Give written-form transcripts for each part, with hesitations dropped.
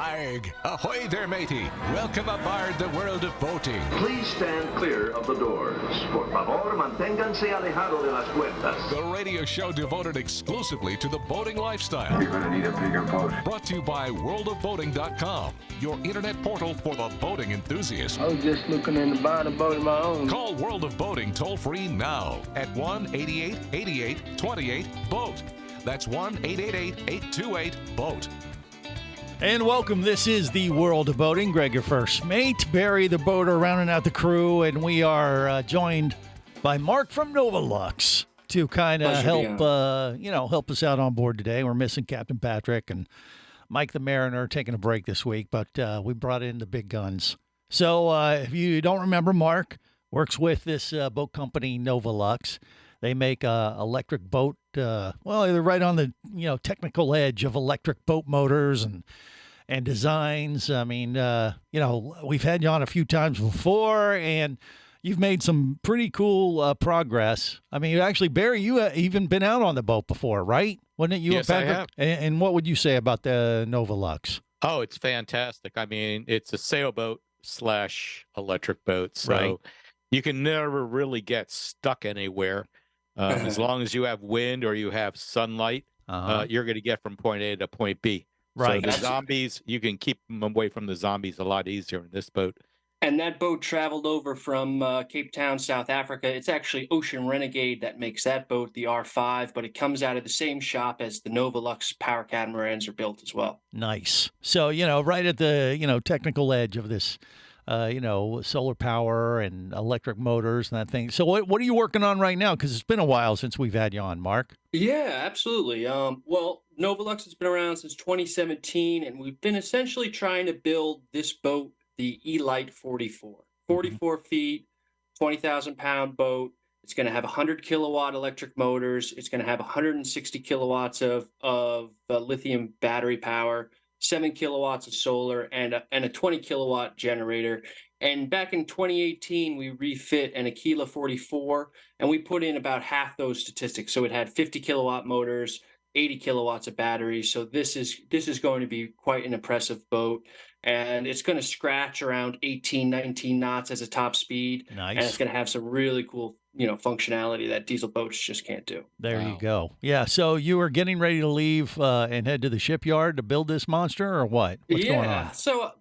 Arg! Ahoy there, matey! Welcome aboard the world of boating. Please stand clear of the doors. Por favor, manténganse alejado de las puertas. The radio show devoted exclusively to the boating lifestyle. You're gonna need a bigger boat. Brought to you by worldofboating.com, your internet portal for the boating enthusiast. I was just looking into buying a boat of my own. Call World of Boating toll-free now at 1-8888-28-BOAT. That's 1-888-828-BOAT. And welcome. This is the World of Boating. Greg, your first mate. Barry, the boater, rounding out the crew. And we are joined by Mark from Novolux to kind of help us out on board today. We're missing Captain Patrick and Mike the Mariner taking a break this week, but we brought in the big guns. So if you don't remember, Mark works with this boat company, Novolux. They make electric boat. They're right on the technical edge of electric boat motors and designs. I mean, we've had you on a few times before, and you've made some pretty cool progress. I mean, actually, Barry, you even been out on the boat before, right? Wasn't it you? Yes, and Patrick? I have. And what would you say about the Novolux? Oh, it's fantastic. I mean, it's a sailboat / electric boat, so Right. you can never really get stuck anywhere. As long as you have wind or you have sunlight, you're going to get from point A to point B. Right. So the zombies, you can keep them away from the zombies a lot easier in this boat. And that boat traveled over from Cape Town, South Africa. It's actually Ocean Renegade that makes that boat, the R5, but it comes out of the same shop as the Novolux power catamarans are built as well. Nice. So, right at the, technical edge of this, solar power and electric motors and that thing. So what are you working on right now? Because it's been a while since we've had you on, Mark. Yeah, absolutely. Well, Novolux has been around since 2017, and we've been essentially trying to build this boat, the E-Lite 44. 44 feet, 20,000-pound boat. It's going to have 100 kilowatt electric motors. It's going to have 160 kilowatts of lithium battery power, 7 kilowatts of solar, and a 20 kilowatt generator. And back in 2018, we refit an Aquila 44, and we put in about half those statistics. So it had 50 kilowatt motors, 80 kilowatts of batteries. So this is going to be quite an impressive boat, and it's going to scratch around 18, 19 knots as a top speed. Nice. And it's going to have some really cool functionality that diesel boats just can't do. There you go. Yeah. So you were getting ready to leave and head to the shipyard to build this monster, or what? What's going on? So,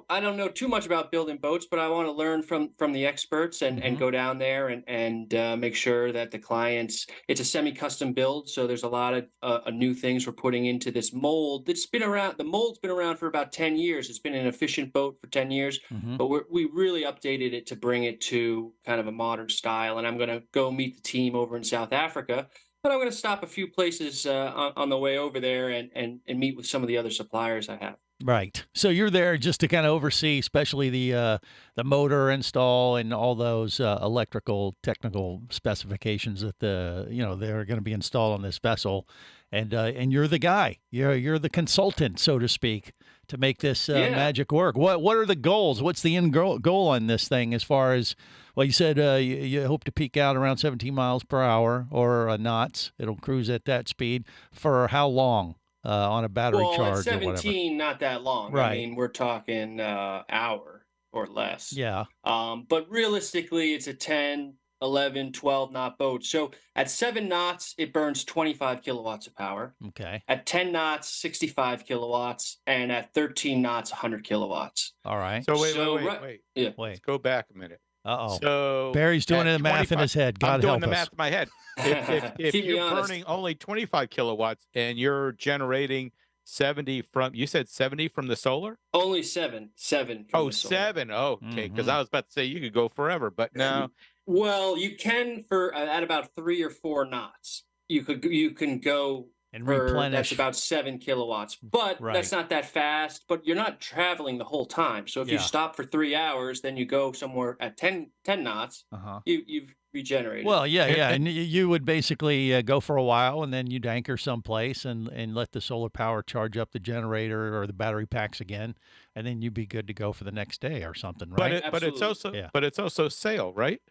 I don't know too much about building boats, but I want to learn from the experts and go down there and make sure that the clients, it's a semi-custom build. So there's a lot of new things we're putting into this mold that's been around. The mold's been around for about 10 years. It's been an efficient boat for 10 years, but we really updated it to bring it to kind of a modern style. And I'm going to go meet the team over in South Africa, but I'm going to stop a few places on the way over there and meet with some of the other suppliers I have. Right. So you're there just to kind of oversee, especially the motor install and all those electrical technical specifications that they're going to be installed on this vessel, and you're the guy. You're the consultant, so to speak, to make this magic work. What are the goals? What's the end goal on this thing as far as? Well, you said you hope to peak out around 17 miles per hour or knots. It'll cruise at that speed for how long? On a battery charge at 17, or whatever. not that long. Right. I mean, we're talking hour or less. Yeah. But realistically, it's a 10, 11, 12 knot boat. So at 7 knots, it burns 25 kilowatts of power. Okay. At 10 knots, 65 kilowatts. And at 13 knots, 100 kilowatts. All right. So wait. Yeah. Let's go back a minute. Uh-oh. So Barry's doing at the math in his head. God I'm doing help the us. math in my head. If Keep me you're honest. burning only 25 kilowatts and you're generating 70 from, you said 70 from the solar? Only 7. 7. Oh, 7. Oh, okay. Because I was about to say you could go forever, but no. Well, you can for at about 3 or 4 knots. You can go And for, replenish. that's about 7 kilowatts, but Right. that's not that fast. But you're not traveling the whole time. So if you Yeah. stop for 3 hours, then you go somewhere at 10 knots. Uh-huh. You've regenerated. Well, yeah. And you would basically go for a while, and then you'd anchor someplace and let the solar power charge up the generator or the battery packs again, and then you'd be good to go for the next day or something, right? But it's also Yeah. but it's also sail, right?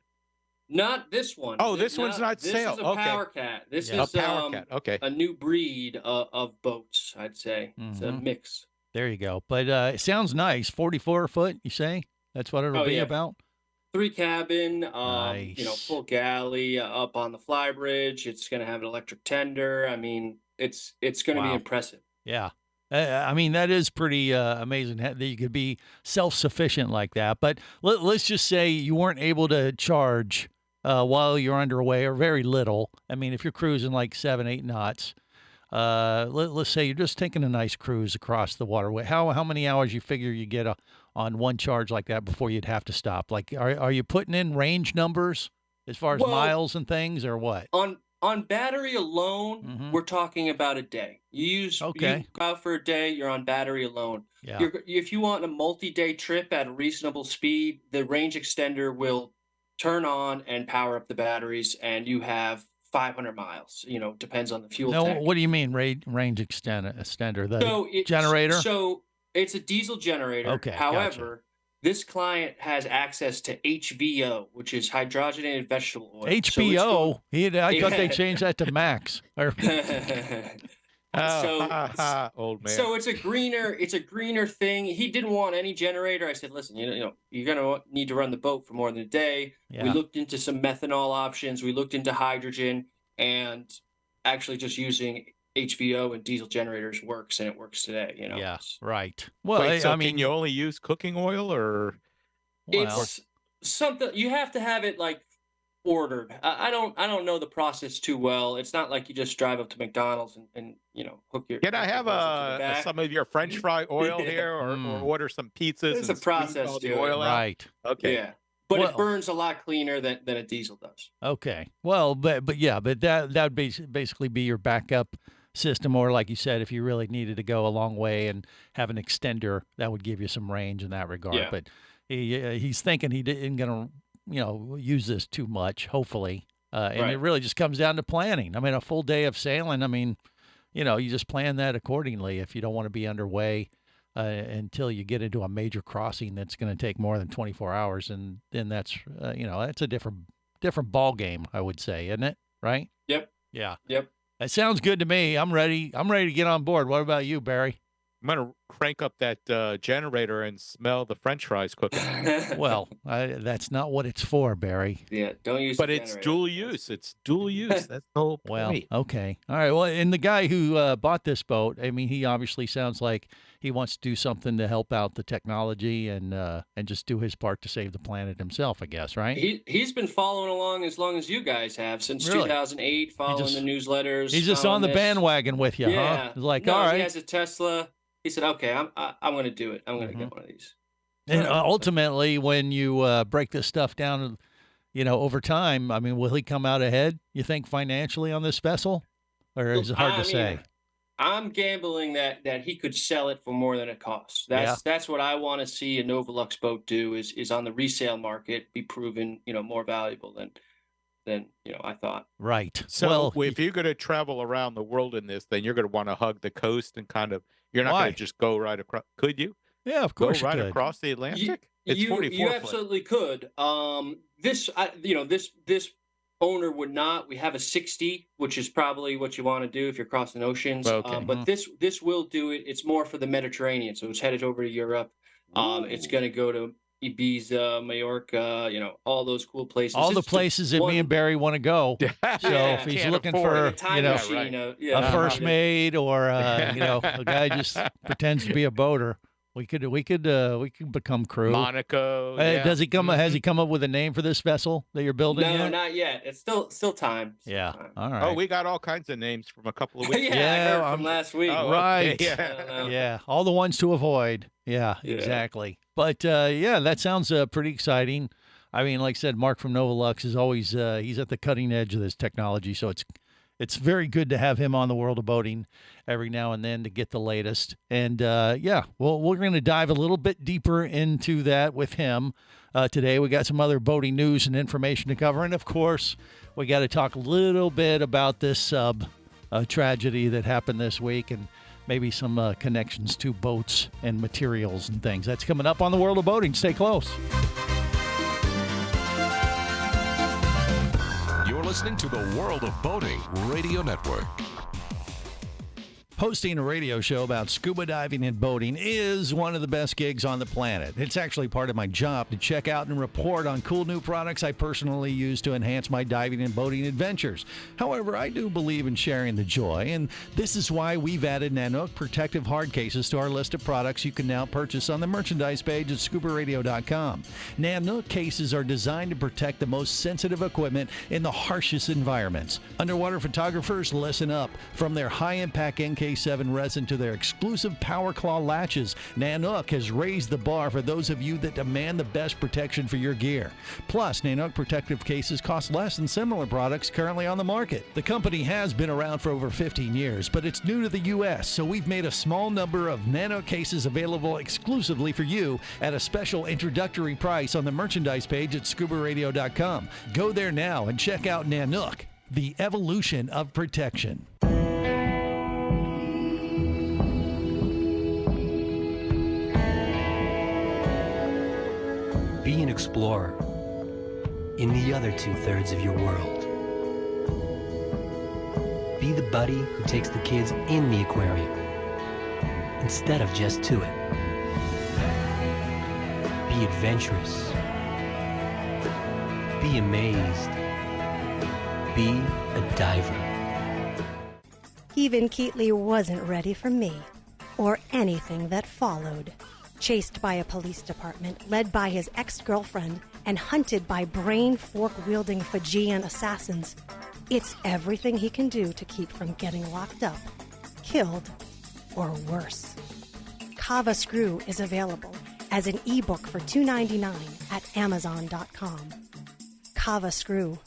not this one. Oh, this one's not this sail. This is a Okay. power cat. This Yeah. is A power cat. Okay. a new breed of boats, I'd say. It's a mix. There you go. But it sounds nice. 44 foot, you say? That's what it'll be yeah. about? 3 cabin, Nice. full galley up on the flybridge. It's going to have an electric tender. I mean, it's going to be Wow. impressive. Yeah. I mean, that is pretty amazing that you could be self-sufficient like that. But let's just say you weren't able to charge while you're underway, or very little. I mean, if you're cruising like 7, 8 knots, let's say you're just taking a nice cruise across the waterway. How many hours you figure you get on one charge like that before you'd have to stop? Like, are you putting in range numbers as far as Well, miles and things, or what? On battery alone, we're talking about a day. You go out for a day, you're on battery alone. Yeah. If you want a multi-day trip at a reasonable speed, the range extender will turn on and power up the batteries, and you have 500 miles. Depends on the fuel No, tank. what do you mean range extender? The generator? So it's a diesel generator. Okay, However, this client has access to HVO, which is hydrogenated vegetable oil. HBO? I thought they Yeah. changed that to Max. Or- Old man. So it's a greener thing. He didn't want any generator. I said, listen, you're gonna need to run the boat for more than a day. Yeah. We looked into some methanol options. We looked into hydrogen, and actually just using HVO and diesel generators works, and it works today. Yeah, right. Well, Wait, so I mean, can you only use cooking oil, or well, It's something you have to have it like ordered. I don't know the process too well. It's not like you just drive up to McDonald's and hook your. can I hook have your hose into the back. some of your French fry oil here, or order some pizzas? There's a and squeeze process all the to it. oil out? right. Okay. Yeah, but Well- it burns a lot cleaner than a diesel does. Okay. Well, but that'd basically be your backup system, or like you said, if you really needed to go a long way and have an extender, that would give you some range in that regard. Yeah. But he's thinking he isn't going to, use this too much, hopefully. And Right. it really just comes down to planning. I mean, a full day of sailing, I mean, you just plan that accordingly if you don't want to be underway until you get into a major crossing that's going to take more than 24 hours. And then that's, that's a different ball game, I would say, isn't it? Right? Yep. Yeah. Yep. That sounds good to me. I'm ready. I'm ready to get on board. What about you, Barry? I'm gonna crank up that generator and smell the French fries cooking. Well, that's not what it's for, Barry. Yeah, don't use. But the it's generator. dual use. It's dual use. That's the whole Well, point. okay. All right. Well, and the guy who bought this boat, I mean, he obviously sounds like he wants to do something to help out the technology and just do his part to save the planet himself, I guess, right? He's been following along as long as you guys have, since Really? 2008, following just- the newsletters. He's just on the following this. bandwagon with you, Yeah. huh? He's like, No, all right. He has a Tesla. He said, "Okay, I'm going to do it. I'm going to get one of these." And ultimately, when you break this stuff down, over time, I mean, will he come out ahead, you think, financially on this vessel? Or is it hard to say? I'm gambling that he could sell it for more than it costs. That's what I want to see a Novalux boat do is on the resale market be proven, more valuable than I thought. Right. So well, if you're going to travel around the world in this, then you're going to want to hug the coast and you're not Why? going to just go right across. Could you yeah, of go course right you could. across the Atlantic? It's You 44 foot. absolutely could. This owner would not. We have a 60, which is probably what you want to do if you're crossing oceans. Okay. But this will do it. It's more for the Mediterranean, so it's headed over to Europe. It's going to go to Ibiza, Mallorca, all those cool places. All the It's just places that me and Barry want to go. So Yeah, if he's can't looking afford for, a time machine. a first mate or a guy just pretends to be a boater, we could become crew. Monaco. Hey, yeah. Does he come? Has he come up with a name for this vessel that you're building? No, yet? not yet. It's still time. Still Yeah. time. All right. Oh, we got all kinds of names from a couple of weeks. yeah, Yeah, I heard I'm- from last week. Oh, Right. okay, I don't Yeah. know. Yeah, all the ones to avoid. Yeah, Yeah. exactly. But that sounds pretty exciting. I mean, like I said, Mark from Novalux is always he's at the cutting edge of this technology, so it's very good to have him on the World of Boating every now and then to get the latest. And well, we're going to dive a little bit deeper into that with him today. We got some other boating news and information to cover, and of course, we got to talk a little bit about this sub tragedy that happened this week, and maybe some connections to boats and materials and things. That's coming up on the World of Boating. Stay close. You're listening to the World of Boating Radio Network. Hosting a radio show about scuba diving and boating is one of the best gigs on the planet. It's actually part of my job to check out and report on cool new products I personally use to enhance my diving and boating adventures. However, I do believe in sharing the joy, and this is why we've added Nanook protective hard cases to our list of products you can now purchase on the merchandise page at scubaradio.com. Nanook cases are designed to protect the most sensitive equipment in the harshest environments. Underwater photographers, listen up. From their high-impact NK7 resin to their exclusive Power Claw latches, Nanook has raised the bar for those of you that demand the best protection for your gear. Plus, Nanook protective cases cost less than similar products currently on the market. The company has been around for over 15 years, but it's new to the U.S., so we've made a small number of Nanook cases available exclusively for you at a special introductory price on the merchandise page at scubaradio.com. Go there now and check out Nanook, the evolution of protection. Be an explorer in the other two-thirds of your world. Be the buddy who takes the kids in the aquarium instead of just to it. Be adventurous. Be amazed. Be a diver. Even Keatley wasn't ready for me, or anything that followed. Chased by a police department, led by his ex-girlfriend, and hunted by brain fork-wielding Fijian assassins, it's everything he can do to keep from getting locked up, killed, or worse. Kava Screw is available as an ebook for $2.99 at Amazon.com. Kava Screw.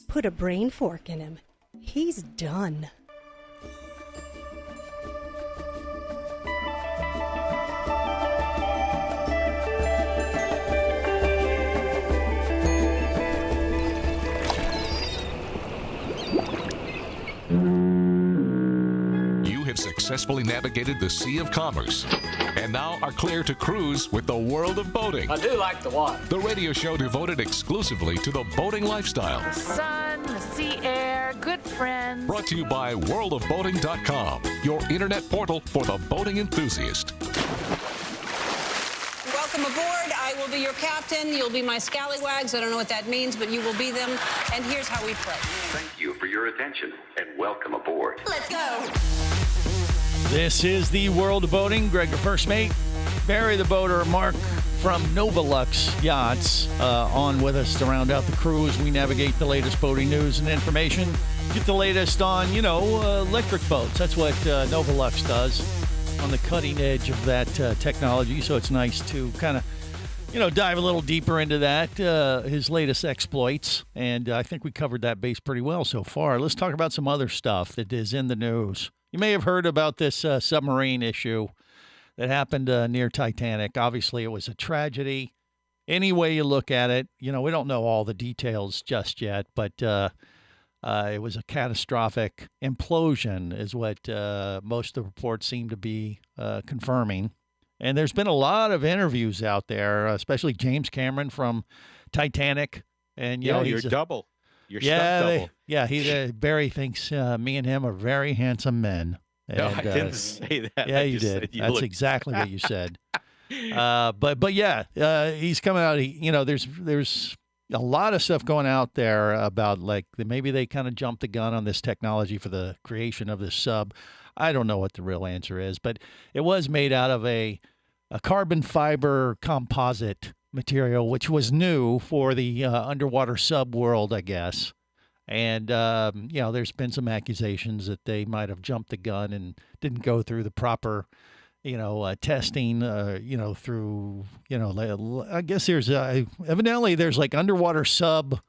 Put a brain fork in him. He's done. Successfully navigated the Sea of Commerce and now are clear to cruise with the World of Boating. I do like the water. The radio show devoted exclusively to the boating lifestyle. The sun, the sea air, good friends. Brought to you by worldofboating.com, your internet portal for the boating enthusiast. Welcome aboard. I will be your captain. You'll be my scallywags. I don't know what that means, but you will be them. And here's how we play. Thank you for your attention and welcome aboard. Let's go. This is the World of Boating. Greg, the first mate. Barry, the boater. Mark from Novalux Yachts on with us to round out the crew as we navigate the latest boating news and information. Get the latest on, electric boats. That's what Novalux does, on the cutting edge of that technology. So it's nice to kind of, dive a little deeper into that, his latest exploits. And I think we covered that base pretty well so far. Let's talk about some other stuff that is in the news. You may have heard about this submarine issue that happened near Titanic. Obviously, it was a tragedy. Any way you look at it, we don't know all the details just yet, but it was a catastrophic implosion is what most of the reports seem to be confirming. And there's been a lot of interviews out there, especially James Cameron from Titanic. And you're double. You're stunt double. Barry thinks me and him are very handsome men. And, no, I didn't say that. Yeah, you did. That's exactly what you said. But he's coming out. There's a lot of stuff going out there about maybe they kind of jumped the gun on this technology for the creation of this sub. I don't know what the real answer is, but it was made out of a carbon fiber composite material, which was new for the underwater sub world, I guess. And, there's been some accusations that they might have jumped the gun and didn't go through the proper, testing, through, I guess there's, evidently there's underwater sub,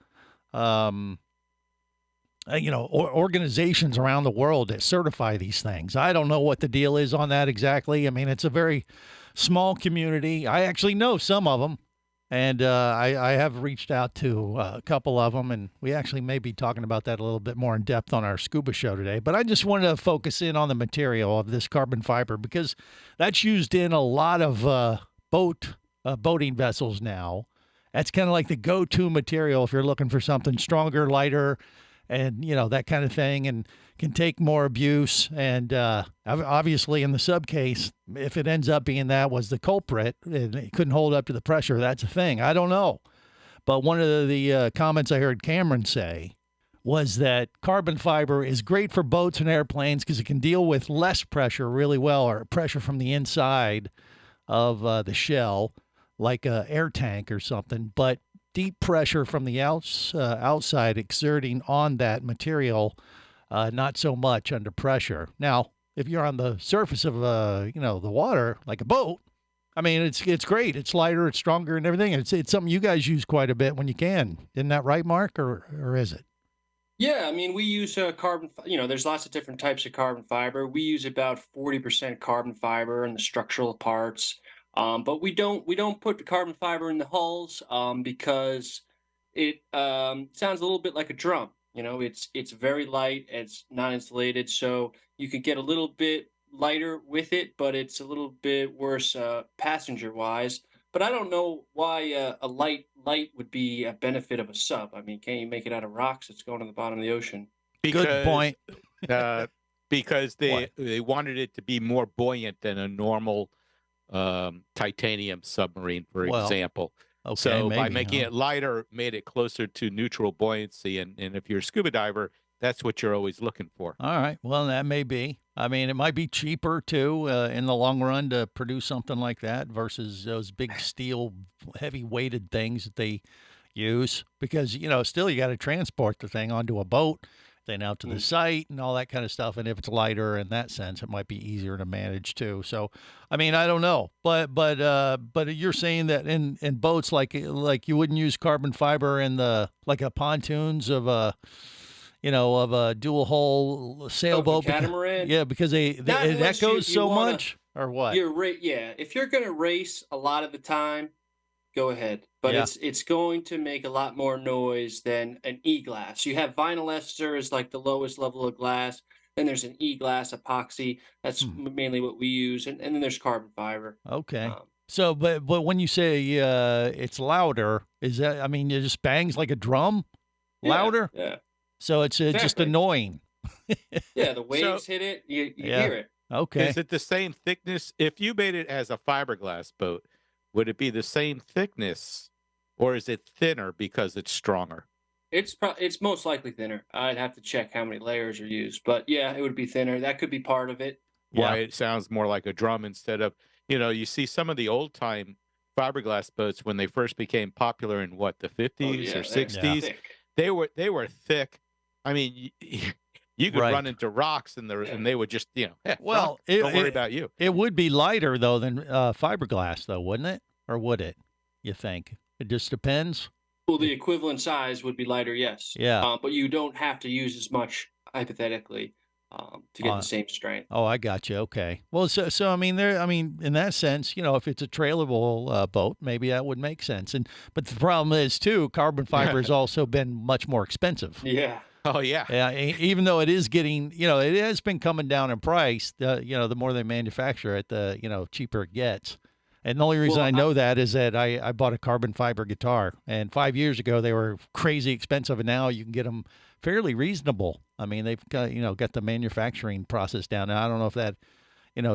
organizations around the world that certify these things. I don't know what the deal is on that exactly. I mean, it's a very small community. I actually know some of them. And I have reached out to a couple of them, and we actually may be talking about that a little bit more in depth on our scuba show today. But I just wanted to focus in on the material of this carbon fiber because that's used in a lot of boating vessels now. That's kind of like the go-to material if you're looking for something stronger, lighter, and that kind of thing, and can take more abuse. And obviously, in the sub case, if it ends up being that was the culprit and it couldn't hold up to the pressure, that's a thing. I don't know. But one of the comments I heard Cameron say was that carbon fiber is great for boats and airplanes because it can deal with less pressure really well, or pressure from the inside of the shell, like a air tank or something. But deep pressure from the outside exerting on that material, not so much under pressure. Now, if you're on the surface of the water, like a boat, I mean, it's great. It's lighter, it's stronger, and everything. It's something you guys use quite a bit when you can. Isn't that right, Mark, or is it? Yeah, I mean, we use carbon. There's lots of different types of carbon fiber. We use about 40% carbon fiber in the structural parts, but we don't put the carbon fiber in the hulls because it sounds a little bit like a drum. It's very light. It's not insulated, so you could get a little bit lighter with it, but it's a little bit worse passenger-wise. But I don't know why a light would be a benefit of a sub. I mean, can't you make it out of rocks that's going to the bottom of the ocean? Good point. Because they wanted it to be more buoyant than a normal titanium submarine, for example. Okay, so maybe, by making it lighter, made it closer to neutral buoyancy. And if you're a scuba diver, that's what you're always looking for. All right. Well, that may be. I mean, it might be cheaper, too, in the long run to produce something like that versus those big steel, heavy-weighted things that they use. Because, still you got to transport the thing onto a boat, then out to the site and all that kind of stuff. And if it's lighter in that sense, it might be easier to manage, too. So, I mean, I don't know. But you're saying that in boats, like you wouldn't use carbon fiber in the pontoons of a dual hull sailboat. Catamaran? Yeah, because it echoes so much, or what? You're right. Yeah, if you're going to race a lot of the time, go ahead. But it's going to make a lot more noise than an E-glass. You have vinyl ester is like the lowest level of glass. Then there's an E-glass epoxy. That's mainly what we use, and then there's carbon fiber. Okay. So, but when you say it's louder, is that? I mean, it just bangs like a drum, louder. Yeah. So it's just annoying. Yeah, the waves hit it, you hear it. Okay. Is it the same thickness? If you made it as a fiberglass boat, would it be the same thickness, or is it thinner because it's stronger? It's most likely thinner. I'd have to check how many layers are used, but yeah, it would be thinner. That could be part of it. Why it sounds more like a drum instead of, you see some of the old time fiberglass boats when they first became popular in the 50s or 60s. They were thick. I mean, you could run into rocks and they would just, don't worry about you. It would be lighter though than fiberglass, though, wouldn't it? Or would it? You think? It just depends. Well, the equivalent size would be lighter, yes. Yeah. But you don't have to use as much, hypothetically, to get the same strength. Oh, I got you. Okay. Well, so I mean, in that sense, if it's a trailable boat, maybe that would make sense. But the problem is too, carbon fiber has also been much more expensive. Yeah. Oh yeah. Yeah. Even though it is getting, it has been coming down in price. The more they manufacture it, the cheaper it gets. And the only reason I know that is that I bought a carbon fiber guitar, and 5 years ago they were crazy expensive, and now you can get them fairly reasonable. I mean, they've got got the manufacturing process down. Now, I don't know if that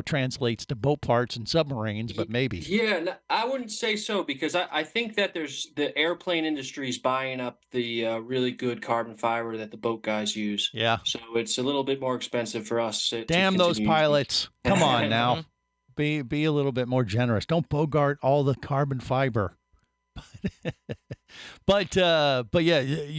translates to boat parts and submarines, but maybe. Yeah, I wouldn't say so, because I think that there's the airplane industry is buying up the really good carbon fiber that the boat guys use. Yeah. So it's a little bit more expensive for us. Damn those pilots! Come on now. Be a little bit more generous. Don't bogart all the carbon fiber. But yeah,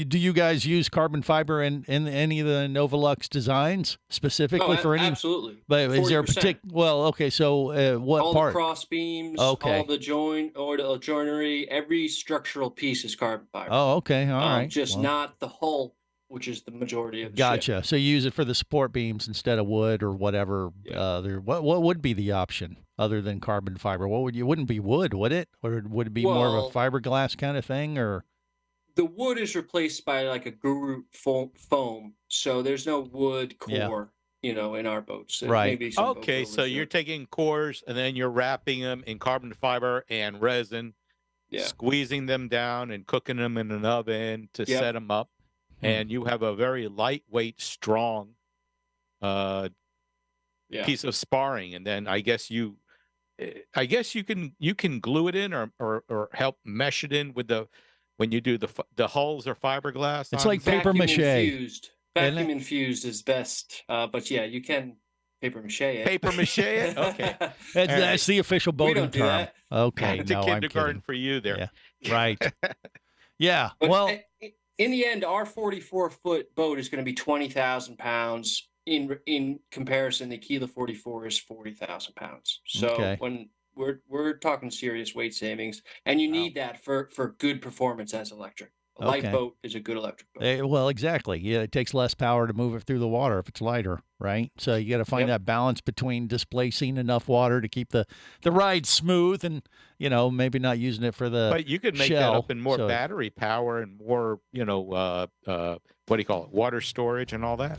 do you guys use carbon fiber in any of the Novolux designs specifically for any? Absolutely. But is there a particular? Well, okay. So what all part? The cross beams, okay. all the joinery, every structural piece is carbon fiber. Oh, okay. All right. Just not the hull, which is the majority of the Gotcha. ship. So you use it for the support beams instead of wood or whatever. Yeah. What would be the option other than carbon fiber? Wouldn't be wood, would it? Or would it be more of a fiberglass kind of thing? Or the wood is replaced by like a Guru foam, so there's no wood core, in our boats. Right. Okay, so you're taking cores and then you're wrapping them in carbon fiber and resin, squeezing them down and cooking them in an oven to set them up. and you have a very lightweight, strong piece of sparring, and then I guess you can glue it in or help mesh it in with when you do the hulls or fiberglass. It's like paper mache. Vacuum infused is best, but yeah, you can paper mache it. Paper mache it. Okay, that's the official boating we don't do term. that. Okay, it's a kindergarten for you there. Yeah. Right. Yeah. But well, in the end, our 44-foot boat is going to be 20,000 pounds. In comparison, the Aquila 44 is 40,000 pounds. So when we're talking serious weight savings, and you need that for good performance as electric. A light boat is a good electric boat. Well, exactly. Yeah, it takes less power to move it through the water if it's lighter, right? So you got to find that balance between displacing enough water to keep the ride smooth, and maybe not using it for the. But you could make that up in more battery power and more, what do you call it, water storage and all that.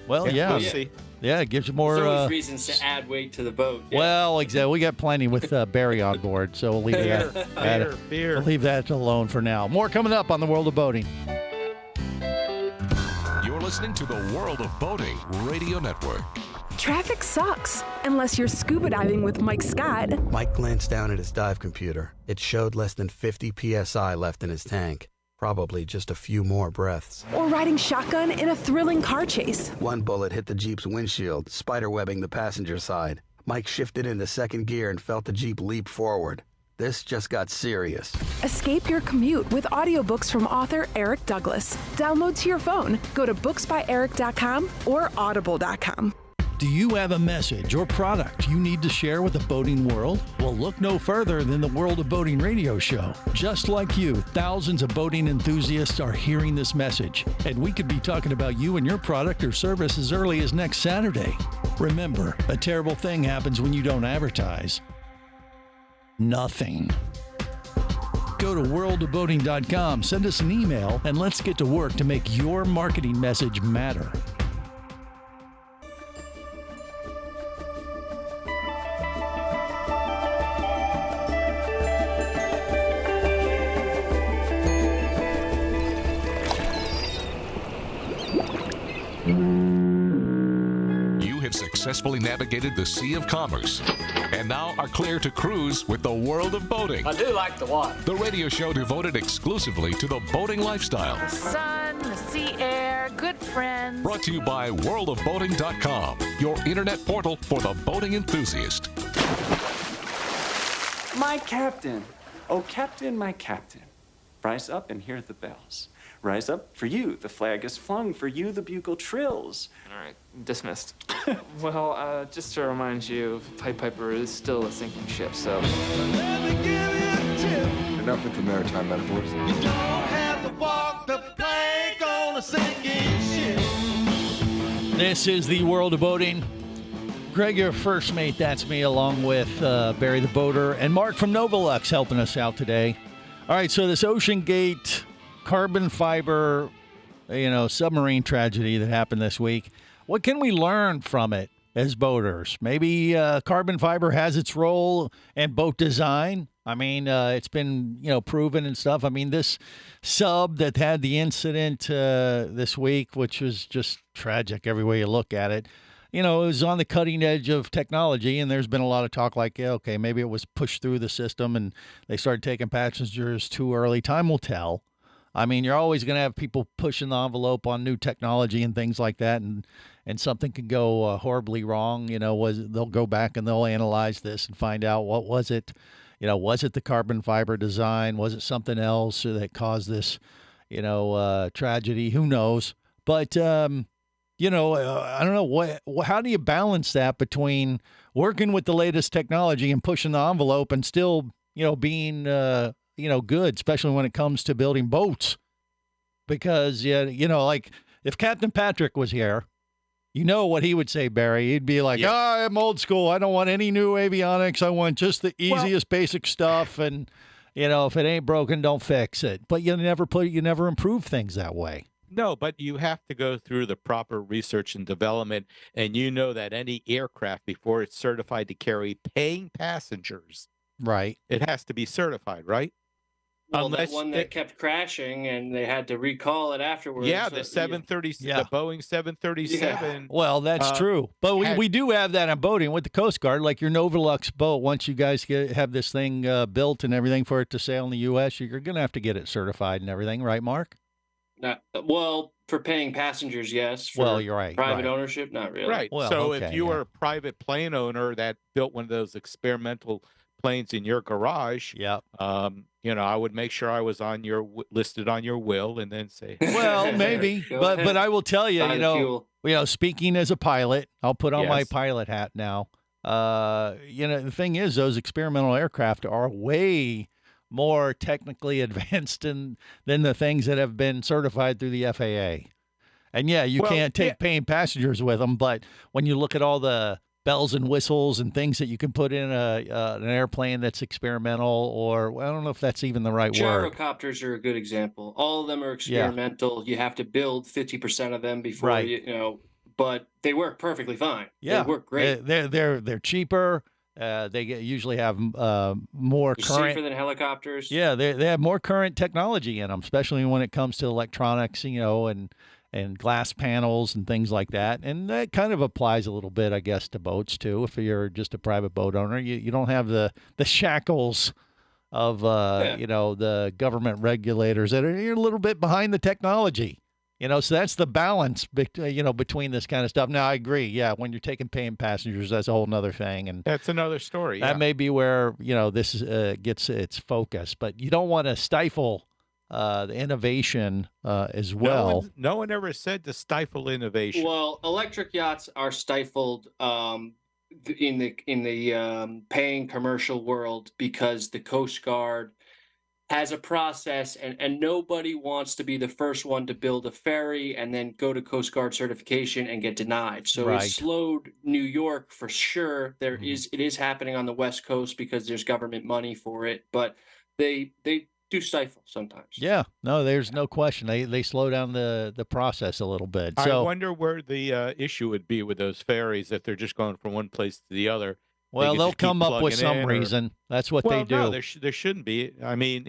Well, we'll see. Yeah, it gives you more. There's always reasons to add weight to the boat. Yeah. Well, exactly. We got plenty with Barry on board, so we'll leave that. We'll leave that alone for now. More coming up on the World of Boating. You're listening to the World of Boating Radio Network. Traffic sucks, unless you're scuba diving with Mike Scott. Mike glanced down at his dive computer. It showed less than 50 psi left in his tank. Probably just a few more breaths. Or riding shotgun in a thrilling car chase. One bullet hit the Jeep's windshield, spiderwebbing the passenger side. Mike shifted into second gear and felt the Jeep leap forward. This just got serious. Escape your commute with audiobooks from author Eric Douglas. Download to your phone. Go to booksbyeric.com or audible.com. Do you have a message or product you need to share with the boating world? Well, look no further than the World of Boating radio show. Just like you, thousands of boating enthusiasts are hearing this message, and we could be talking about you and your product or service as early as next Saturday. Remember, a terrible thing happens when you don't advertise. Nothing. Go to worldofboating.com, send us an email, and let's get to work to make your marketing message matter. Successfully navigated the Sea of Commerce and now are clear to cruise with the World of Boating. I do like the water. The radio show devoted exclusively to the boating lifestyle. The sun, the sea air, good friends. Brought to you by worldofboating.com, your internet portal for the boating enthusiast. My captain. Oh, captain, my captain. Rise up and hear the bells. Rise up, for you the flag is flung, for you the bugle trills. All right, dismissed. Well, just to remind you, Pied Piper is still a sinking ship, so... Enough with the maritime metaphors. You don't have to walk the plank on a sinking ship. This is the World of Boating. Greg, your first mate, that's me, along with Barry the Boater, and Mark from Novolux helping us out today. All right, so this Ocean Gate carbon fiber, submarine tragedy that happened this week. What can we learn from it as boaters? Maybe carbon fiber has its role in boat design. I mean, it's been, proven and stuff. I mean, this sub that had the incident this week, which was just tragic every way you look at it, it was on the cutting edge of technology, and there's been a lot of talk like, okay, maybe it was pushed through the system and they started taking passengers too early. Time will tell. I mean, you're always going to have people pushing the envelope on new technology and things like that, and something can go horribly wrong. They'll go back and they'll analyze this and find out what was it. Was it the carbon fiber design? Was it something else that caused this, tragedy? Who knows? But I don't know how do you balance that between working with the latest technology and pushing the envelope and still, being good, especially when it comes to building boats. Because, like if Captain Patrick was here, what he would say, Barry. He'd be like, I'm old school. I don't want any new avionics. I want just the easiest basic stuff. And, if it ain't broken, don't fix it. But you never improve things that way. No, but you have to go through the proper research and development. And that any aircraft, before it's certified to carry paying passengers, right, it has to be certified, right? Well, that one that kept crashing, and they had to recall it afterwards. Yeah, the 730, the Boeing 737. Well, that's true. But we do have that on boating with the Coast Guard. Like your Novolux boat, once you guys have this thing built and everything for it to sail in the U.S., you're going to have to get it certified and everything, right, Mark? Well, for paying passengers, yes. For you're right. Private ownership, not really. Right. Well, so okay, if you were a private plane owner that built one of those experimental planes in your garage, I would make sure I was on your listed on your will, and then say, well, maybe, but I will tell you, speaking as a pilot, I'll put on my pilot hat now. The thing is, those experimental aircraft are way more technically advanced than the things that have been certified through the FAA. And you can't take paying passengers with them, but when you look at all the bells and whistles and things that you can put in an airplane that's experimental, or I don't know if that's even the right word. Gyrocopters are a good example. All of them are experimental. You have to build 50% of them before but they work perfectly fine. Yeah, they work great. They're cheaper. They usually have more They're current. safer than helicopters. Yeah, they have more current technology in them, especially when it comes to electronics, and glass panels and things like that. And that kind of applies a little bit, I guess, to boats too. If you're just a private boat owner, you don't have the shackles of the government regulators that you're a little bit behind the technology. So that's the balance, between this kind of stuff. Now, I agree. Yeah, when you're taking paying passengers, that's a whole nother thing, and that's another story. That may be where this gets its focus, but you don't want to stifle the innovation as well. No one ever said to stifle innovation. Well, electric yachts are stifled in the paying commercial world because the Coast Guard has a process, and nobody wants to be the first one to build a ferry and then go to Coast Guard certification and get denied. So it slowed New York for sure. It is happening on the West Coast because there's government money for it, but they do stifle sometimes. Yeah, no, there's no question. They slow down the process a little bit. So I wonder where the issue would be with those ferries if they're just going from one place to the other. Well, they'll come up with some reason. That's what they do. No, there shouldn't be. I mean,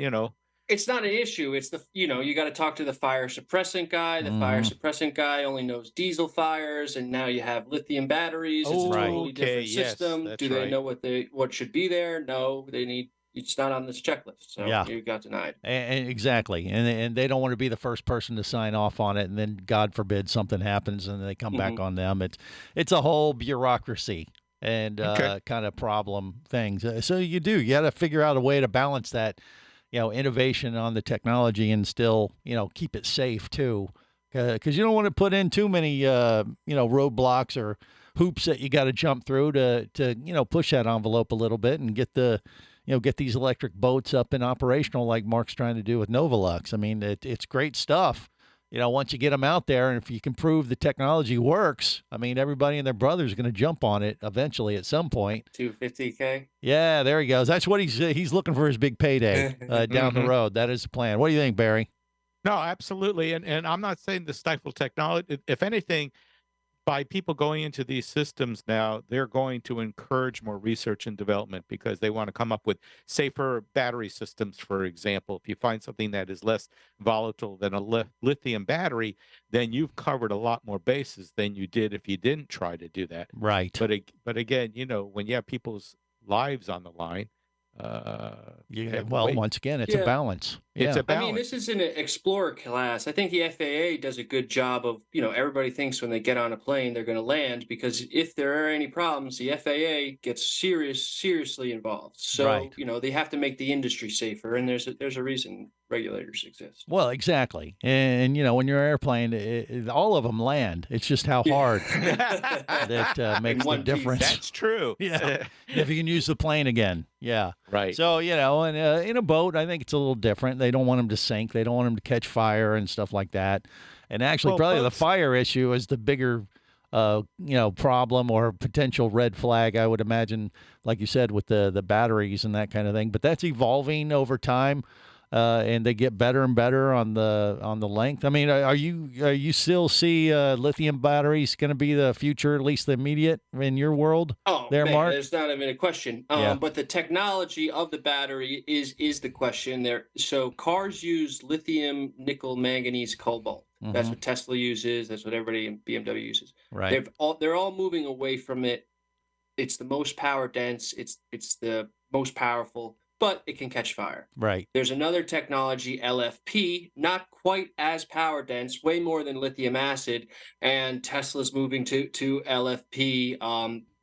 it's not an issue. It's you got to talk to the fire suppressant guy. The fire suppressant guy only knows diesel fires, and now you have lithium batteries. It's a totally different system. Do they know what should be there? No, they need. It's not on this checklist, so you got denied. And exactly, and they don't want to be the first person to sign off on it, and then God forbid something happens and they come back on them. It's a whole bureaucracy and kind of problem things. So you got to figure out a way to balance that, innovation on the technology and still, keep it safe too, because you don't want to put in too many, roadblocks or hoops that you got to jump through to push that envelope a little bit and get get these electric boats up and operational like Mark's trying to do with Novolux. I mean, it's great stuff. Once you get them out there, and if you can prove the technology works, I mean, everybody and their brother is going to jump on it eventually at some point. $250K. Yeah, there he goes. That's what he's looking for, his big payday down the road. That is the plan. What do you think, Barry? No, absolutely. And I'm not saying to stifle technology. If anything, by people going into these systems now, they're going to encourage more research and development because they want to come up with safer battery systems, for example. If you find something that is less volatile than a lithium battery, then you've covered a lot more bases than you did if you didn't try to do that. Right. But again, when you have people's lives on the line, once again, it's a balance. It's a balance. I mean, this is an explorer class. I think the FAA does a good job of, everybody thinks when they get on a plane, they're going to land, because if there are any problems, the FAA gets seriously involved. So, they have to make the industry safer, and there's a reason regulators exist. Well, exactly. And, when you're an airplane, all of them land. It's just how hard that makes the difference. That's true. Yeah. If you can use the plane again. Yeah. Right. So, and in a boat, I think it's a little different. They don't want them to sink. They don't want them to catch fire and stuff like that. And actually, probably the fire issue is the bigger, problem or potential red flag, I would imagine, like you said, with the batteries and that kind of thing. But that's evolving over time. and they get better and better on the length. I mean, are you still see lithium batteries going to be the future, at least the immediate in your world? Oh, there, man, Mark? there's not even a question. Yeah. But the technology of the battery is the question there. So cars use lithium, nickel, manganese, cobalt. That's what Tesla uses. That's what everybody in BMW uses. Right. They're all moving away from it. It's the most power dense. It's the most powerful, but it can catch fire. Right. There's another technology, LFP, not quite as power dense, way more than lithium acid, and Tesla's moving to LFP.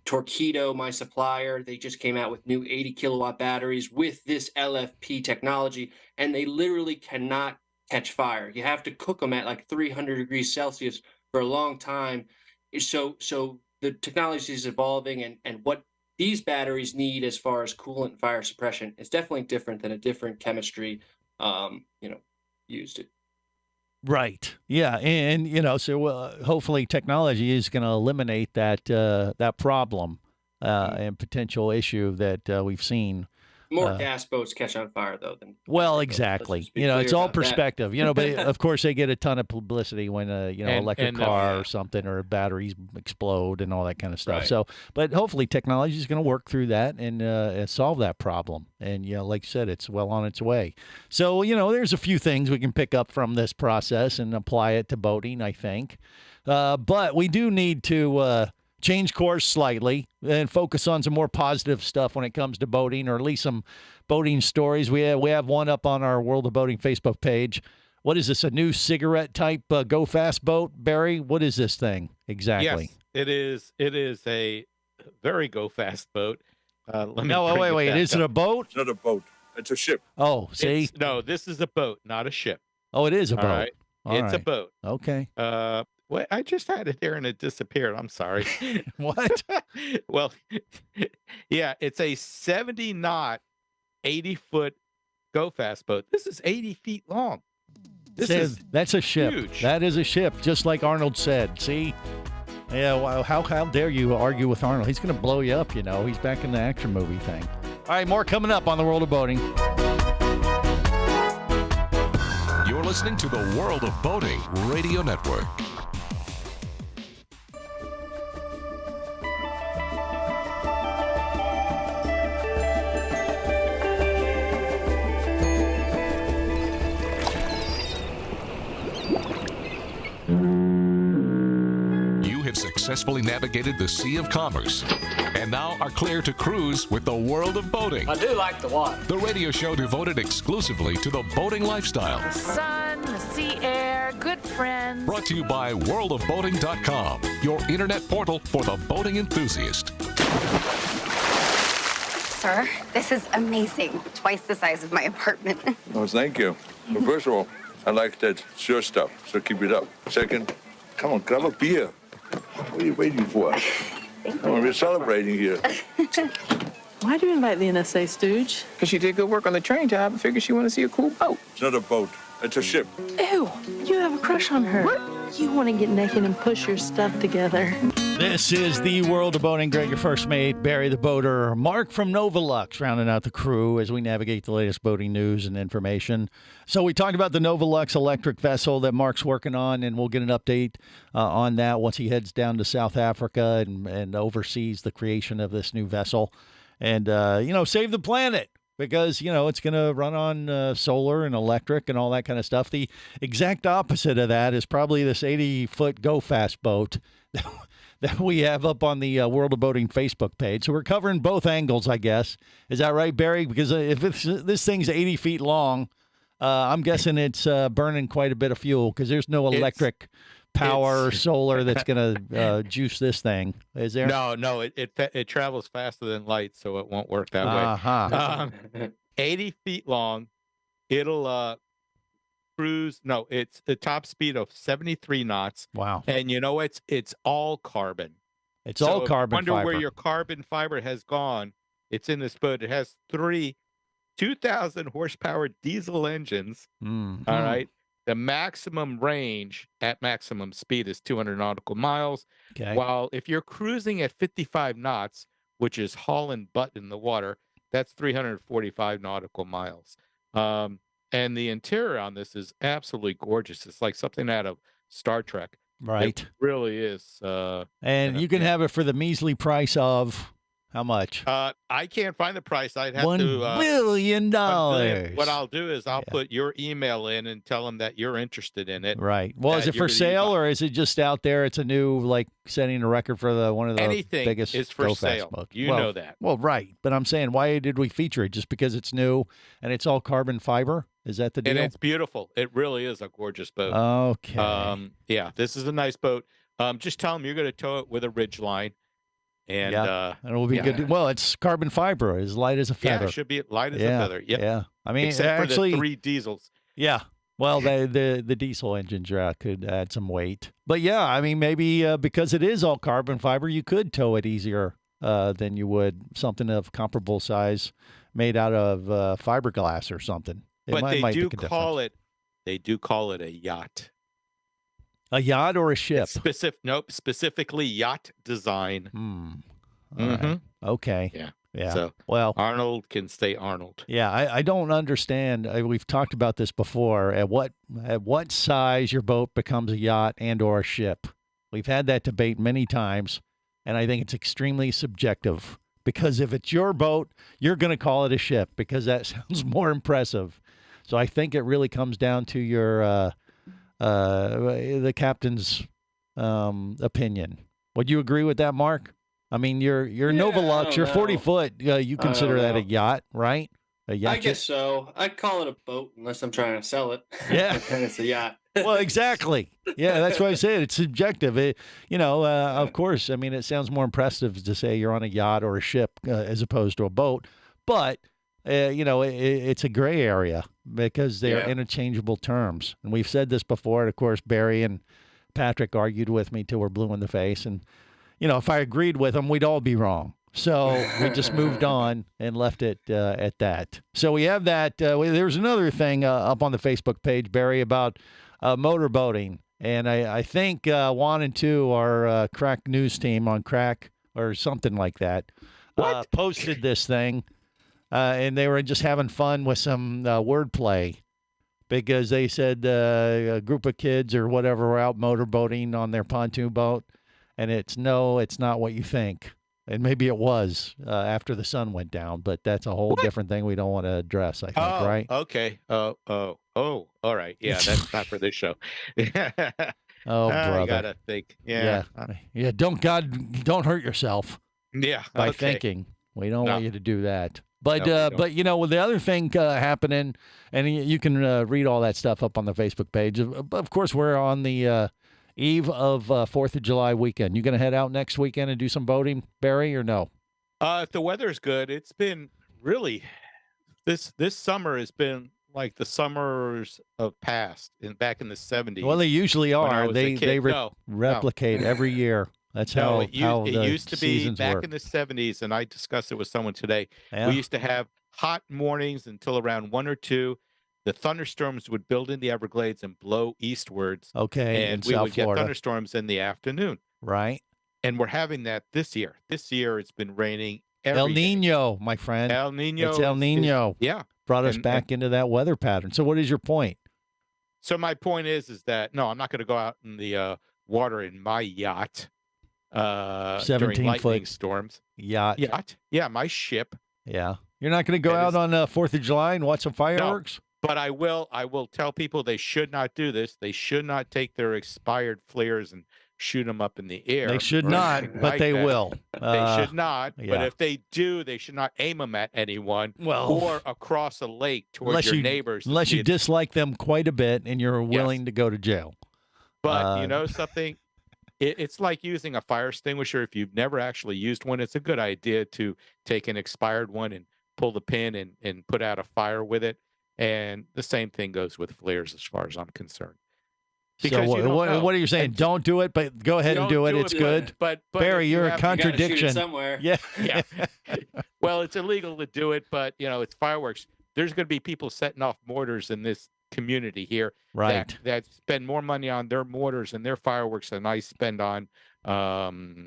Torqeedo, my supplier, they just came out with new 80 kilowatt batteries with this LFP technology, and they literally cannot catch fire. You have to cook them at like 300 degrees Celsius for a long time. So the technology is evolving, and what these batteries need as far as coolant and fire suppression is definitely different than a different chemistry, used. Right. Yeah. And so hopefully technology is going to eliminate that problem and potential issue that we've seen. More gas boats catch on fire, though. Well, exactly. It's all perspective. But of course they get a ton of publicity when electric car or something, or batteries explode and all that kind of stuff. Right. So, but hopefully technology is going to work through that and solve that problem. And like you said, it's well on its way. So there's a few things we can pick up from this process and apply it to boating, I think. But we do need to change course slightly and focus on some more positive stuff when it comes to boating, or at least some boating stories. We have one up on our World of Boating Facebook page. What is this, a new cigarette type Go Fast boat, Barry? What is this thing exactly? Yes, it is. It is a very Go Fast boat. Wait. Is it a boat? It's not a boat. It's a ship. Oh, see? No, this is a boat, not a ship. Oh, it is a boat. All right. It's a boat. Okay. Well, I just had it there and it disappeared. I'm sorry. What? Well, yeah, it's a 70 knot, 80-foot Go Fast boat. This is 80 feet long. That's a ship. Huge. That is a ship, just like Arnold said. See? Yeah, well, how dare you argue with Arnold? He's going to blow you up, He's back in the action movie thing. All right, more coming up on the World of Boating. You're listening to the World of Boating Radio Network. Successfully navigated the Sea of Commerce and now are clear to cruise with the World of Boating. I do like the water. The radio show devoted exclusively to the boating lifestyle. The sun, the sea air, good friends. Brought to you by worldofboating.com, your internet portal for the boating enthusiast. Sir, this is amazing. Twice the size of my apartment. Oh, thank you. Well, first of all, I like that sure stuff, so keep it up. Second, come on, grab a beer. What are you waiting for? Come on, we're celebrating here. Why do you invite the NSA, Stooge? Because she did good work on the train job and figured she wanted to see a cool boat. It's not a boat. It's a ship. Ew, you have a crush on her. What? You want to get naked and push your stuff together. This is the World of Boating. Greg, your first mate, Barry the boater, Mark from Novolux, rounding out the crew as we navigate the latest boating news and information. So we talked about the Novolux electric vessel that Mark's working on, and we'll get an update on that once he heads down to South Africa and oversees the creation of this new vessel. And, save the planet. Because, it's going to run on solar and electric and all that kind of stuff. The exact opposite of that is probably this 80-foot Go Fast boat that we have up on the World of Boating Facebook page. So we're covering both angles, I guess. Is that right, Barry? Because if this thing's 80 feet long, I'm guessing it's burning quite a bit of fuel because there's no electric power or solar that's going to juice this thing. Is there? No, it travels faster than light, so it won't work that way. 80 feet long. It'll cruise. No, it's a top speed of 73 knots. Wow. And it's all carbon. It's all carbon wonder fiber. Where your carbon fiber has gone. It's in this boat. It has 2,000 horsepower diesel engines. Mm-hmm. All right. The maximum range at maximum speed is 200 nautical miles. Okay. While if you're cruising at 55 knots, which is hauling butt in the water, that's 345 nautical miles. And the interior on this is absolutely gorgeous. It's like something out of Star Trek. Right. It really is. And you can have it for the measly price of how much? I can't find the price. I'd have $1 to. billion. What I'll do is I'll put your email in and tell them that you're interested in it. Right. Well, is it for sale or is it just out there? It's a new, like, setting a record for one of the Anything biggest is for Go Fast sale. books. You know that. Well, right. But I'm saying, why did we feature it? Just because it's new and it's all carbon fiber? Is that the deal? And it's beautiful. It really is a gorgeous boat. Okay. Yeah, this is a nice boat. Just tell them you're going to tow it with a ridge line. And and it will be good. Well, it's carbon fiber, as light as a feather. Yeah, it should be light as a feather. Yep. Yeah. I mean, except actually, for the 3 diesels. Yeah. Well, the diesel engines could add some weight. But yeah, I mean, maybe because it is all carbon fiber, you could tow it easier than you would something of comparable size made out of fiberglass or something. But they do call it a yacht. A yacht or a ship? Specifically yacht design. Right. Okay. Yeah. Yeah. So well, Arnold can stay Arnold. Yeah, I don't understand. We've talked about this before. At what size your boat becomes a yacht and or a ship? We've had that debate many times, and I think it's extremely subjective. Because if it's your boat, you're going to call it a ship because that sounds more impressive. So I think it really comes down to your the captain's opinion. Would you agree with that, Mark? I mean, you're Novolux, you're 40 foot. You consider that a yacht, right? A yacht. I guess so. I call it a boat unless I'm trying to sell it. Yeah. And it's a yacht. Well, exactly. Yeah, that's why I said it's subjective. Of course, I mean, it sounds more impressive to say you're on a yacht or a ship as opposed to a boat. But, it's a gray area because they're interchangeable terms. And we've said this before. And, of course, Barry and Patrick argued with me till we're blue in the face. And, if I agreed with them, we'd all be wrong. So we just moved on and left it at that. So we have that. There's another thing up on the Facebook page, Barry, about motorboating. And I think Juan and Two, our Crack News team on Crack or something like that, posted this thing. And they were just having fun with some wordplay because they said a group of kids or whatever were out motorboating on their pontoon boat. And it's not what you think. And maybe it was after the sun went down, but that's a whole different thing we don't want to address, I think, right? Okay. Oh, all right. Yeah, that's not for this show. Oh, brother. I gotta think. Yeah. Don't hurt yourself. Yeah. By okay. thinking. We don't want you to do that. But No, with the other thing happening, and you can read all that stuff up on the Facebook page. Of course, we're on the eve of 4th of July weekend. You going to head out next weekend and do some boating, Barry, or no? If the weather's good, it's been really this summer has been like the summers of past back in the 70s. Well, they usually are. They replicate every year. That's how it used to be back in the 70s, and I discussed it with someone today. Yeah. We used to have hot mornings until around 1 or 2. The thunderstorms would build in the Everglades and blow eastwards. Okay, and in we South would get Florida. thunderstorms in the afternoon. Right. And we're having that this year. This year it's been raining every El day. Nino, my friend. El Nino. It's El Nino. Yeah. Brought us back into that weather pattern. So what is your point? So my point is that, no, I'm not going to go out in the water in my yacht during lightning storms. Yacht. Yeah, my ship. Yeah. You're not going to go out on 4th of July and watch some fireworks? No, but I will tell people they should not do this. They should not take their expired flares and shoot them up in the air. They should not, but they will. They should not. But yeah. if they do, they should not aim them at anyone Well, or across a lake towards your neighbors. Unless you dislike them quite a bit and you're willing to go to jail. But you know something? It's like using a fire extinguisher. If you've never actually used one, it's a good idea to take an expired one and pull the pin and put out a fire with it. And the same thing goes with flares as far as I'm concerned. So what are you saying? Don't do it, but go ahead and do it. It's good. But Barry, you're a contradiction. You gotta shoot it somewhere. Yeah. Well, it's illegal to do it, but it's fireworks. There's going to be people setting off mortars in this community here, right? That spend more money on their mortars and their fireworks than I spend on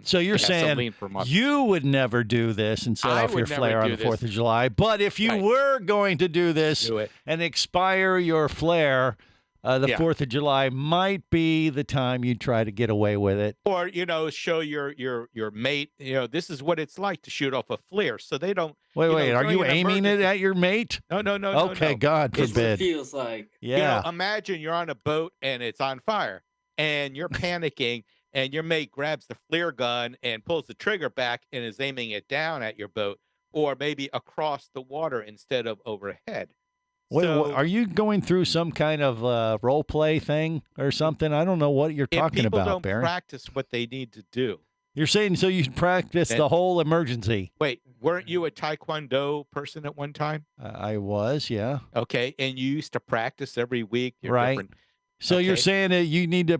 So you're saying gasoline per month. you would never do this and set I off your would never flare on do the this. 4th of July. But if you were going to do this Do it. and expire your flare, the Yeah. 4th of July might be the time you try to get away with it. Or, show your mate, this is what it's like to shoot off a flare. So they don't. Wait, are during you an aiming it emergency- at your mate? No. Okay, no. God It's what it forbid. feels like. Yeah. Imagine you're on a boat and it's on fire and you're panicking and your mate grabs the flare gun and pulls the trigger back and is aiming it down at your boat or maybe across the water instead of overhead. Wait, So- are you going through some kind of role play thing or something? I don't know what you're If talking people about, don't Barry. practice what they need to do. You're saying so you practice Then- the whole emergency. Wait, weren't you a Taekwondo person at one time? I was, yeah. Okay, and you used to practice every week. Your Right. different- So you're Okay. saying that you need to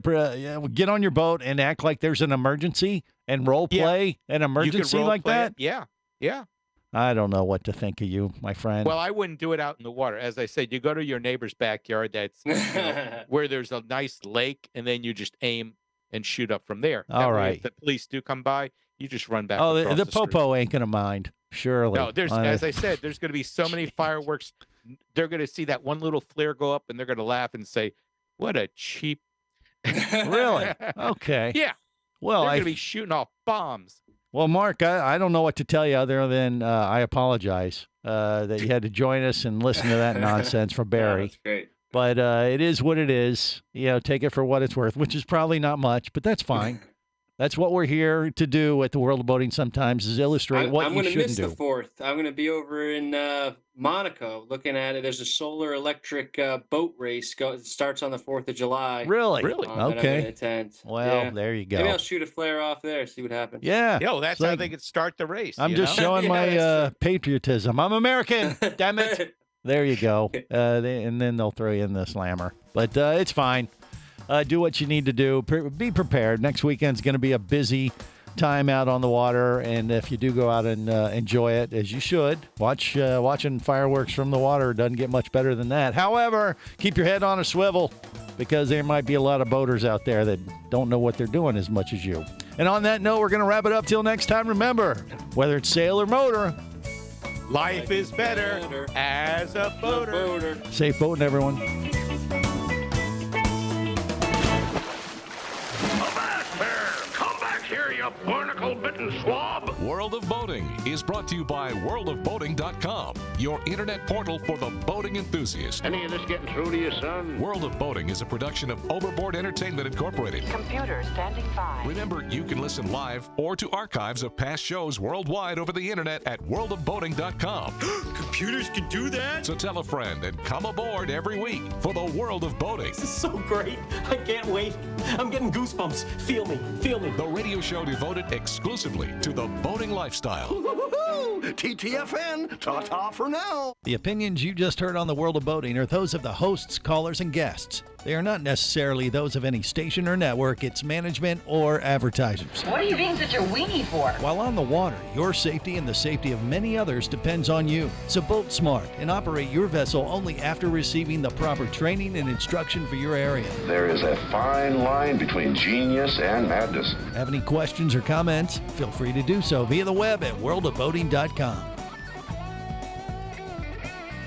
get on your boat and act like there's an emergency and role play an You could emergency role like play that? it. Yeah. I don't know what to think of you, my friend. Well, I wouldn't do it out in the water. As I said, you go to your neighbor's backyard that's where there's a nice lake, and then you just aim and shoot up from there. That All way, right. If the police do come by, you just run back. Oh, across the street. popo ain't gonna mind, surely. No, there's as I said, there's going to be so many fireworks. They're going to see that one little flare go up, and they're going to laugh and say, "What a cheap." Really? Okay. Yeah. Well, they're I going to be shooting off bombs. Well, Mark, I don't know what to tell you other than I apologize that you had to join us and listen to that nonsense from Barry. That's great. But it is what it is. Take it for what it's worth, which is probably not much, but that's fine. That's what we're here to do at the World of Boating sometimes is illustrate what I'm you going to shouldn't miss do. the 4th. I'm going to be over in Monaco looking at it. There's a solar electric boat race. It starts on the 4th of July. Really? That I'm going Okay. to attend. Well, Yeah. there you go. Maybe I'll shoot a flare off there, see what happens. Yeah. That's It's how like- they could start the race. I'm you just know? showing my patriotism. I'm American. Damn it. There you go. And then they'll throw you in the slammer. But it's fine. Do what you need to do. Be prepared. Next weekend's going to be a busy time out on the water. And if you do go out and enjoy it, as you should, watching fireworks from the water doesn't get much better than that. However, keep your head on a swivel because there might be a lot of boaters out there that don't know what they're doing as much as you. And on that note, we're going to wrap it up till next time. Remember, whether it's sail or motor, Life is better as a boater. safe boating, everyone. Come back here, you barnacle-bitten swab! World of Boating is brought to you by worldofboating.com, your internet portal for the boating enthusiast. Any of this getting through to you, son? World of Boating is a production of Overboard Entertainment Incorporated. Computer standing by. Remember, you can listen live or to archives of past shows worldwide over the internet at worldofboating.com. Computers can do that? So tell a friend and come aboard every week for the World of Boating. This is so great. I can't wait. I'm getting goosebumps. Feel me. Feel me. The radio show devoted exclusively to the boating lifestyle. TTFN, ta-ta for now. The opinions you just heard on the World of Boating are those of the hosts, callers, and guests. They are not necessarily those of any station or network, its management, or advertisers. What are you being such a weenie for? While on the water, your safety and the safety of many others depends on you. So boat smart and operate your vessel only after receiving the proper training and instruction for your area. There is a fine line between genius and madness. Have any questions or comments? Feel free to do so via the web at worldofboating.com.